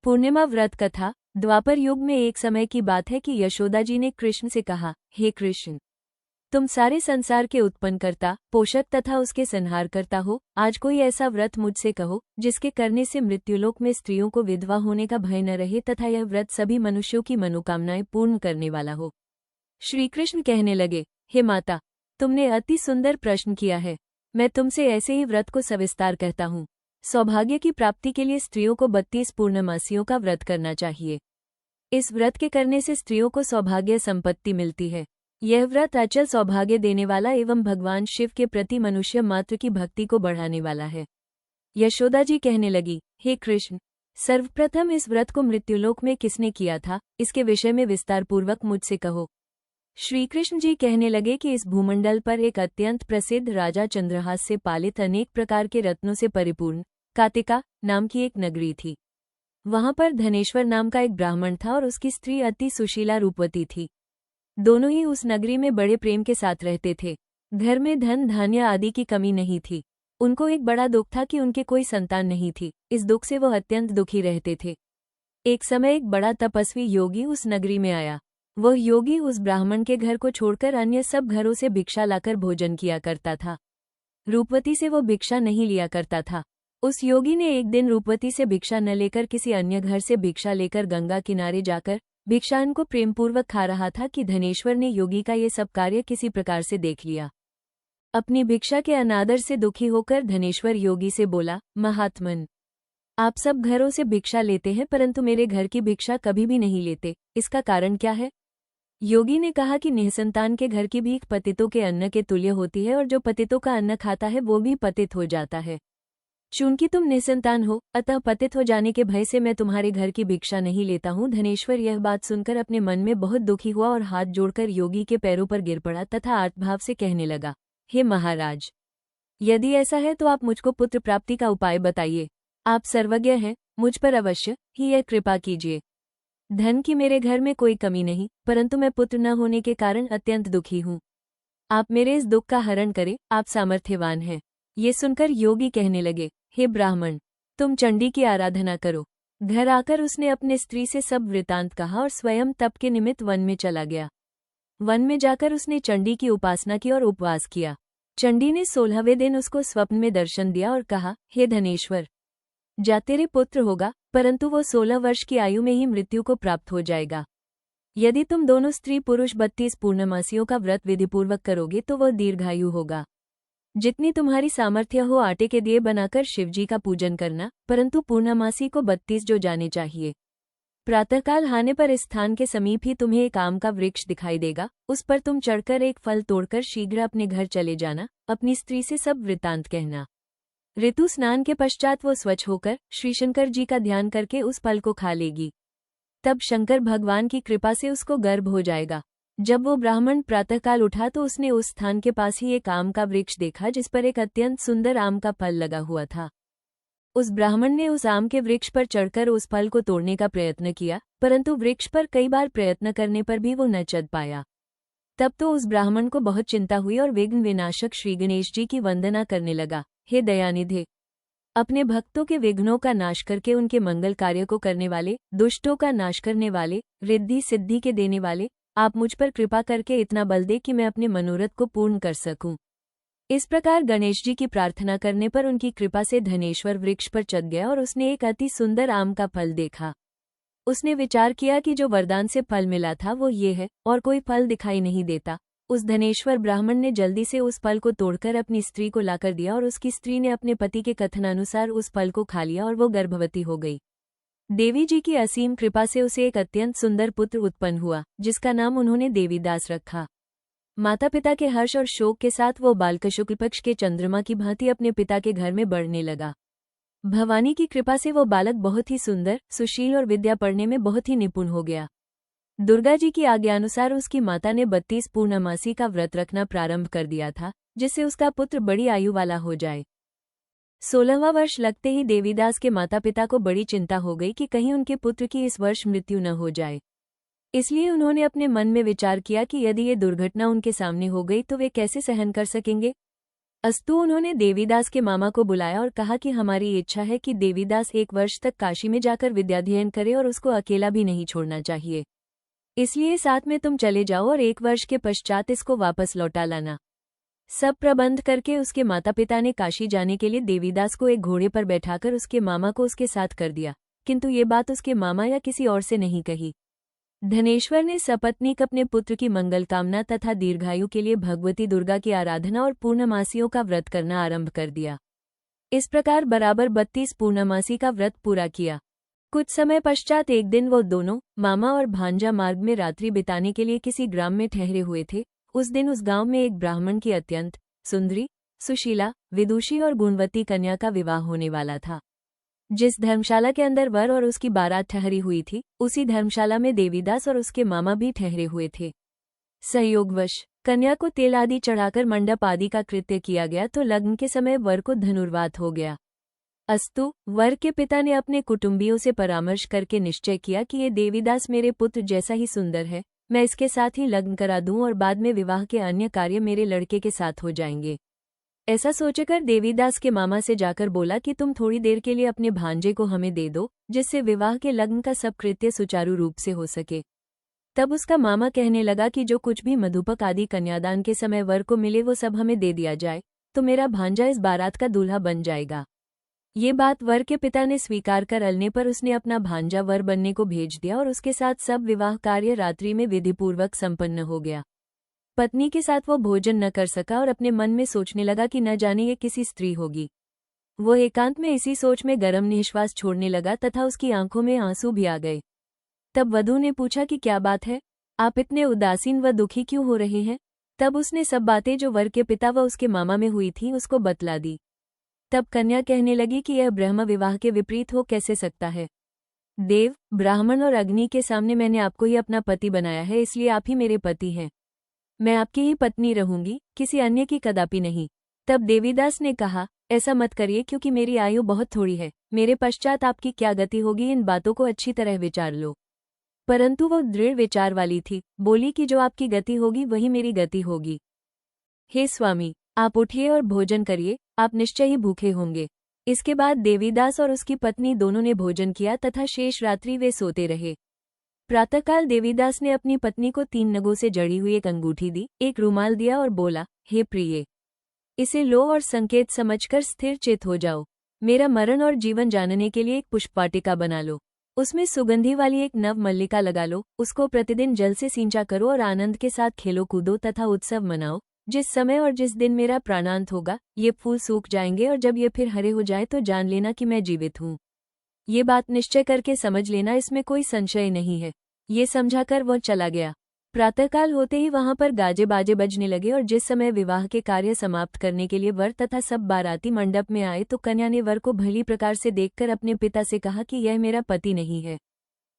पूर्णिमा व्रत कथा। द्वापर युग में एक समय की बात है कि यशोदा जी ने कृष्ण से कहा, हे कृष्ण, तुम सारे संसार के उत्पन्नकर्ता, पोषक तथा उसके संहार करता हो। आज कोई ऐसा व्रत मुझसे कहो जिसके करने से मृत्युलोक में स्त्रियों को विधवा होने का भय न रहे तथा यह व्रत सभी मनुष्यों की मनोकामनाएं पूर्ण करने वाला हो। श्री कृष्ण कहने लगे, हे माता, तुमने अति सुंदर प्रश्न किया है। मैं तुमसे ऐसे ही व्रत को सविस्तार कहता हूँ। सौभाग्य की प्राप्ति के लिए स्त्रियों को 32 पूर्णमासियों का व्रत करना चाहिए। इस व्रत के करने से स्त्रियों को सौभाग्य संपत्ति मिलती है। यह व्रत अचल सौभाग्य देने वाला एवं भगवान शिव के प्रति मनुष्य मात्र की भक्ति को बढ़ाने वाला है। यशोदा जी कहने लगी, हे कृष्ण, सर्वप्रथम इस व्रत को मृत्युलोक में किसने किया था, इसके विषय में विस्तार पूर्वक मुझसे कहो। श्री कृष्ण जी कहने लगे कि इस भूमंडल पर एक अत्यंत प्रसिद्ध राजा चंद्रहास से पालित अनेक प्रकार के रत्नों से परिपूर्ण कातिका नाम की एक नगरी थी। वहां पर धनेश्वर नाम का एक ब्राह्मण था और उसकी स्त्री अति सुशीला रूपवती थी। दोनों ही उस नगरी में बड़े प्रेम के साथ रहते थे। घर में धन धान्य आदि की कमी नहीं थी। उनको एक बड़ा दुख था कि उनके कोई संतान नहीं थी। इस दुख से वह अत्यंत दुखी रहते थे। एक समय एक बड़ा तपस्वी योगी उस नगरी में आया। वह योगी उस ब्राह्मण के घर को छोड़कर अन्य सब घरों से भिक्षा लाकर भोजन किया करता था। रूपवती से वो भिक्षा नहीं लिया करता था। उस योगी ने एक दिन रूपवती से भिक्षा न लेकर किसी अन्य घर से भिक्षा लेकर गंगा किनारे जाकर भिक्षान को प्रेमपूर्वक खा रहा था कि धनेश्वर ने योगी का ये सब कार्य किसी प्रकार से देख लिया। अपनी भिक्षा के अनादर से दुखी होकर धनेश्वर योगी से बोला, महात्मन, आप सब घरों से भिक्षा लेते हैं परंतु मेरे घर की भिक्षा कभी भी नहीं लेते, इसका कारण क्या है? योगी ने कहा कि निःसंतान के घर की भीख पतितों के अन्न के तुल्य होती है और जो पतितों का अन्न खाता है वो भी पतित हो जाता है। चूंकि तुम निःसंतान हो, अतः पतित हो जाने के भय से मैं तुम्हारे घर की भिक्षा नहीं लेता हूँ। धनेश्वर यह बात सुनकर अपने मन में बहुत दुखी हुआ और हाथ जोड़कर योगी के पैरों पर गिर पड़ा तथा आर्तभाव से कहने लगा, हे महाराज, यदि ऐसा है तो आप मुझको पुत्र प्राप्ति का उपाय बताइए। आप सर्वज्ञ हैं, मुझ पर अवश्य ही यह कृपा कीजिए। धन की मेरे घर में कोई कमी नहीं, परंतु मैं पुत्र न होने के कारण अत्यंत दुखी हूँ। आप मेरे इस दुख का हरण करें, आप सामर्थ्यवान हैं। ये सुनकर योगी कहने लगे, हे ब्राह्मण, तुम चंडी की आराधना करो। घर आकर उसने अपने स्त्री से सब वृतांत कहा और स्वयं तप के निमित्त वन में चला गया। वन में जाकर उसने चंडी की उपासना की और उपवास किया। चंडी ने 16वें दिन उसको स्वप्न में दर्शन दिया और कहा, हे धनेश्वर, जा तेरे पुत्र होगा, परंतु वो 16 वर्ष की आयु में ही मृत्यु को प्राप्त हो जाएगा। यदि तुम दोनों स्त्री पुरुष 32 पूर्णमासियों का व्रत विधिपूर्वक करोगे तो वह दीर्घायु होगा। जितनी तुम्हारी सामर्थ्य हो आटे के दिए बनाकर शिवजी का पूजन करना, परंतु पूर्णमासी को 32 जो जाने चाहिए। प्रातःकाल हाने पर इस स्थान के समीप ही तुम्हें एक आम का वृक्ष दिखाई देगा। उस पर तुम चढ़कर एक फल तोड़कर शीघ्र अपने घर चले जाना। अपनी स्त्री से सब वृतांत कहना। ऋतु स्नान के पश्चात वो स्वच्छ होकर श्री शंकर जी का ध्यान करके उस फल को खा लेगी। तब शंकर भगवान की कृपा से उसको गर्भ हो जाएगा। जब वो ब्राह्मण प्रातःकाल उठा तो उसने उस स्थान के पास ही एक आम का वृक्ष देखा जिस पर एक अत्यंत सुंदर आम का फल लगा हुआ था। उस ब्राह्मण ने उस आम के वृक्ष पर चढ़कर उस फल को तोड़ने का प्रयत्न किया, परंतु वृक्ष पर कई बार प्रयत्न करने पर भी वो न चढ़ पाया। तब तो उस ब्राह्मण को बहुत चिंता हुई और विघ्न विनाशक श्री गणेश जी की वंदना करने लगा। हे दयानिधे, अपने भक्तों के विघ्नों का नाश करके उनके मंगल कार्य को करने वाले, दुष्टों का नाश करने वाले, रिद्धि सिद्धि के देने वाले, आप मुझ पर कृपा करके इतना बल दे कि मैं अपने मनोरथ को पूर्ण कर सकूं। इस प्रकार गणेश जी की प्रार्थना करने पर उनकी कृपा से धनेश्वर वृक्ष पर चढ़ गया और उसने एक अति सुंदर आम का फल देखा। उसने विचार किया कि जो वरदान से फल मिला था वो ये है और कोई फल दिखाई नहीं देता। उस धनेश्वर ब्राह्मण ने जल्दी से उस फल को तोड़कर अपनी स्त्री को लाकर दिया और उसकी स्त्री ने अपने पति के कथनानुसार उस फल को खा लिया और वो गर्भवती हो गई। देवी जी की असीम कृपा से उसे एक अत्यंत सुंदर पुत्र उत्पन्न हुआ, जिसका नाम उन्होंने देवीदास रखा। माता पिता के हर्ष और शोक के साथ वो बालक शुक्ल पक्ष के चंद्रमा की भांति अपने पिता के घर में बढ़ने लगा। भवानी की कृपा से वो बालक बहुत ही सुंदर, सुशील और विद्या पढ़ने में बहुत ही निपुण हो गया। दुर्गा जी की आज्ञानुसार उसकी माता ने 32 पूर्णमासी का व्रत रखना प्रारंभ कर दिया था, जिससे उसका पुत्र बड़ी आयु वाला हो जाए। 16वां वर्ष लगते ही देवीदास के माता पिता को बड़ी चिंता हो गई कि कहीं उनके पुत्र की इस वर्ष मृत्यु न हो जाए। इसलिए उन्होंने अपने मन में विचार किया कि यदि ये दुर्घटना उनके सामने हो गई तो वे कैसे सहन कर सकेंगे। अस्तु उन्होंने देवीदास के मामा को बुलाया और कहा कि हमारी इच्छा है कि देवीदास 1 वर्ष तक काशी में जाकर विद्याध्ययन करे और उसको अकेला भी नहीं छोड़ना चाहिए। इसलिए साथ में तुम चले जाओ और 1 वर्ष के पश्चात इसको वापस लौटा लाना। सब प्रबंध करके उसके माता पिता ने काशी जाने के लिए देवीदास को एक घोड़े पर बैठाकर उसके मामा को उसके साथ कर दिया, किंतु ये बात उसके मामा या किसी और से नहीं कही। धनेश्वर ने सपत्नीक अपने पुत्र की मंगल कामना तथा दीर्घायु के लिए भगवती दुर्गा की आराधना और पूर्णमासियों का व्रत करना आरंभ कर दिया। इस प्रकार बराबर 32 पूर्णमासी का व्रत पूरा किया। कुछ समय पश्चात एक दिन वो दोनों मामा और भांजा मार्ग में रात्रि बिताने के लिए किसी ग्राम में ठहरे हुए थे। उस दिन उस गांव में एक ब्राह्मण की अत्यंत सुंदरी, सुशीला, विदुषी और गुणवती कन्या का विवाह होने वाला था। जिस धर्मशाला के अंदर वर और उसकी बारात ठहरी हुई थी, उसी धर्मशाला में देवीदास और उसके मामा भी ठहरे हुए थे। संयोगवश कन्या को तेल आदि चढ़ाकर मंडप आदि का कृत्य किया गया तो लग्न के समय वर को धनुर्वात हो गया। अस्तु वर के पिता ने अपने कुटुंबियों से परामर्श करके निश्चय किया कि ये देवीदास मेरे पुत्र जैसा ही सुंदर है, मैं इसके साथ ही लग्न करा दूं और बाद में विवाह के अन्य कार्य मेरे लड़के के साथ हो जाएंगे। ऐसा सोचकर देवीदास के मामा से जाकर बोला कि तुम थोड़ी देर के लिए अपने भांजे को हमें दे दो, जिससे विवाह के लग्न का सब कृत्य सुचारू रूप से हो सके। तब उसका मामा कहने लगा कि जो कुछ भी मधुपक आदि कन्यादान के समय वर को मिले वो सब हमें दे दिया जाए, तो मेरा भांजा इस बारात का दूल्हा बन जाएगा। ये बात वर के पिता ने स्वीकार कर अलने पर उसने अपना भांजा वर बनने को भेज दिया और उसके साथ सब विवाह कार्य रात्रि में विधिपूर्वक संपन्न हो गया। पत्नी के साथ वो भोजन न कर सका और अपने मन में सोचने लगा कि न जाने ये किसी स्त्री होगी। वो एकांत में इसी सोच में गर्म निश्वास छोड़ने लगा तथा उसकी आंखों में आंसू भी आ गए। तब वधू ने पूछा कि क्या बात है, आप इतने उदासीन व दुखी क्यों हो रहे हैं? तब उसने सब बातें जो वर के पिता व उसके मामा में हुई थी उसको बतला दी। तब कन्या कहने लगी कि यह ब्रह्म विवाह के विपरीत हो कैसे सकता है। देव, ब्राह्मण और अग्नि के सामने मैंने आपको ही अपना पति बनाया है, इसलिए आप ही मेरे पति हैं। मैं आपकी ही पत्नी रहूंगी, किसी अन्य की कदापि नहीं। तब देवीदास ने कहा, ऐसा मत करिए क्योंकि मेरी आयु बहुत थोड़ी है, मेरे पश्चात आपकी क्या गति होगी इन बातों को अच्छी तरह विचार लो। परंतु वो दृढ़ विचार वाली थी, बोली कि जो आपकी गति होगी वही मेरी गति होगी। हे स्वामी, आप उठिए और भोजन करिए, आप निश्चय ही भूखे होंगे। इसके बाद देवीदास और उसकी पत्नी दोनों ने भोजन किया तथा शेष रात्रि वे सोते रहे। प्रातःकाल देवीदास ने अपनी पत्नी को 3 नगों से जड़ी हुई एक अंगूठी दी, एक रुमाल दिया और बोला, हे प्रिये, इसे लो और संकेत समझकर स्थिर चित हो जाओ। मेरा मरण और जीवन जानने के लिए एक पुष्पवाटिका बना लो, उसमें सुगंधी वाली एक नव मल्लिका लगा लो, उसको प्रतिदिन जल से सिंचा करो और आनंद के साथ खेलो कूदो तथा उत्सव मनाओ। जिस समय और जिस दिन मेरा प्राणांत होगा ये फूल सूख जाएंगे और जब ये फिर हरे हो जाए तो जान लेना कि मैं जीवित हूँ। ये बात निश्चय करके समझ लेना, इसमें कोई संशय नहीं है। ये समझाकर वह चला गया। प्रातःकाल होते ही वहां पर गाजे बाजे बजने लगे और जिस समय विवाह के कार्य समाप्त करने के लिए वर तथा सब बाराती मंडप में आए तो कन्या ने वर को भली प्रकार से देखकर अपने पिता से कहा कि यह मेरा पति नहीं है,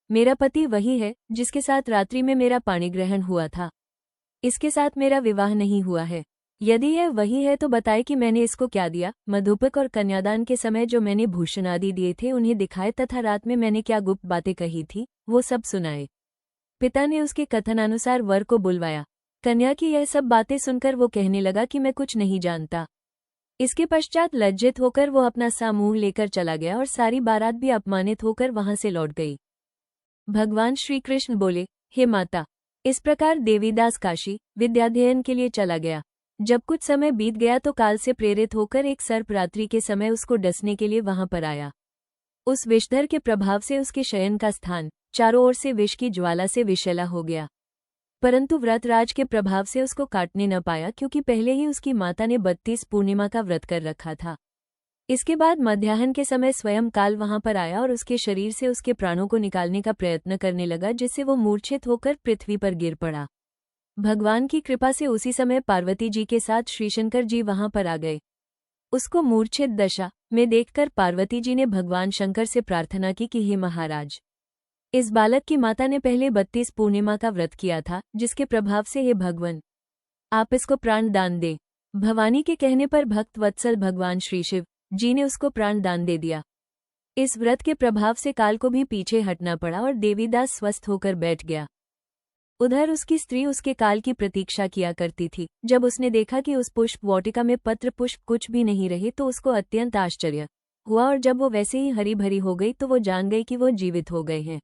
मेरा पति वही है जिसके साथ रात्रि में मेरा पाणी ग्रहण हुआ था, इसके साथ मेरा विवाह नहीं हुआ है। यदि यह वही है तो बताए कि मैंने इसको क्या दिया। मधुपक और कन्यादान के समय जो मैंने भूषण आदि दिए थे उन्हें दिखाए तथा रात में मैंने क्या गुप्त बातें कही थी वो सब सुनाए। पिता ने उसके कथनानुसार वर को बुलवाया। कन्या की यह सब बातें सुनकर वो कहने लगा कि मैं कुछ नहीं जानता। इसके पश्चात लज्जित होकर वो अपना सा मुंह लेकर चला गया और सारी बारात भी अपमानित होकर वहां से लौट गई। भगवान श्री कृष्ण बोले, हे माता, इस प्रकार देवीदास काशी विद्याध्ययन के लिए चला गया। जब कुछ समय बीत गया तो काल से प्रेरित होकर एक सर्प रात्रि के समय उसको डसने के लिए वहां पर आया। उस विषधर के प्रभाव से उसके शयन का स्थान चारों ओर से विष की ज्वाला से विषैला हो गया, परंतु व्रतराज के प्रभाव से उसको काटने न पाया क्योंकि पहले ही उसकी माता ने 32 पूर्णिमा का व्रत कर रखा था। इसके बाद मध्याह्न के समय स्वयं काल वहां पर आया और उसके शरीर से उसके प्राणों को निकालने का प्रयत्न करने लगा, जिससे वो मूर्छित होकर पृथ्वी पर गिर पड़ा। भगवान की कृपा से उसी समय पार्वती जी के साथ श्रीशंकर जी वहां पर आ गए। उसको मूर्छित दशा में देखकर पार्वती जी ने भगवान शंकर से प्रार्थना की कि हे महाराज, इस बालक की माता ने पहले 32 पूर्णिमा का व्रत किया था, जिसके प्रभाव से हे भगवान आप इसको प्राण दान दे। भवानी के कहने पर भक्त वत्सल भगवान श्री शिव जी ने उसको प्राण दान दे दिया। इस व्रत के प्रभाव से काल को भी पीछे हटना पड़ा और देवीदास स्वस्थ होकर बैठ गया। उधर उसकी स्त्री उसके काल की प्रतीक्षा किया करती थी। जब उसने देखा कि उस पुष्प वाटिका में पत्र पुष्प कुछ भी नहीं रहे तो उसको अत्यंत आश्चर्य हुआ, और जब वो वैसे ही हरी भरी हो गई तो वो जान गई कि वो जीवित हो गए हैं।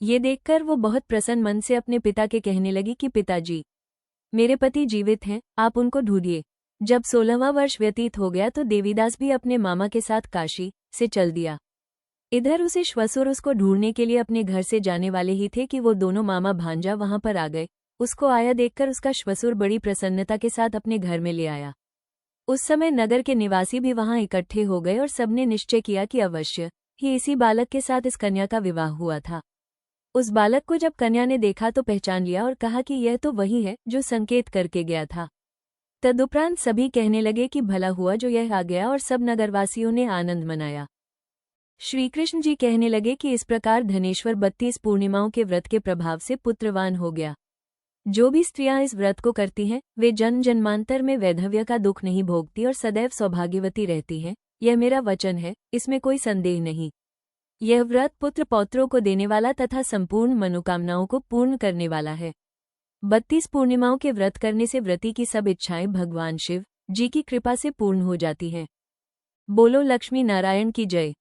ये देखकर वो बहुत प्रसन्न मन से अपने पिता के कहने लगी कि पिताजी, मेरे पति जीवित हैं, आप उनको ढूंढिए। जब 16वां वर्ष व्यतीत हो गया तो देवीदास भी अपने मामा के साथ काशी से चल दिया। इधर उसे श्वसुर उसको ढूंढने के लिए अपने घर से जाने वाले ही थे कि वो दोनों मामा भांजा वहां पर आ गए। उसको आया देखकर उसका श्वसुर बड़ी प्रसन्नता के साथ अपने घर में ले आया। उस समय नगर के निवासी भी वहां इकट्ठे हो गए और सबने निश्चय किया कि अवश्य ही इसी बालक के साथ इस कन्या का विवाह हुआ था। उस बालक को जब कन्या ने देखा तो पहचान लिया और कहा कि यह तो वही है जो संकेत करके गया था। तदुपरांत सभी कहने लगे कि भला हुआ जो यह आ गया, और सब नगरवासियों ने आनंद मनाया। श्रीकृष्ण जी कहने लगे कि इस प्रकार धनेश्वर 32 पूर्णिमाओं के व्रत के प्रभाव से पुत्रवान हो गया। जो भी स्त्रियां इस व्रत को करती हैं वे जन्म जन्मांतर में वैधव्य का दुख नहीं भोगती और सदैव सौभाग्यवती रहती हैं। यह मेरा वचन है, इसमें कोई संदेह नहीं। यह व्रत पुत्र पौत्रों को देने वाला तथा संपूर्ण मनोकामनाओं को पूर्ण करने वाला है। 32 पूर्णिमाओं के व्रत करने से व्रती की सब इच्छाएं भगवान शिव जी की कृपा से पूर्ण हो जाती हैं। बोलो लक्ष्मी नारायण की जय।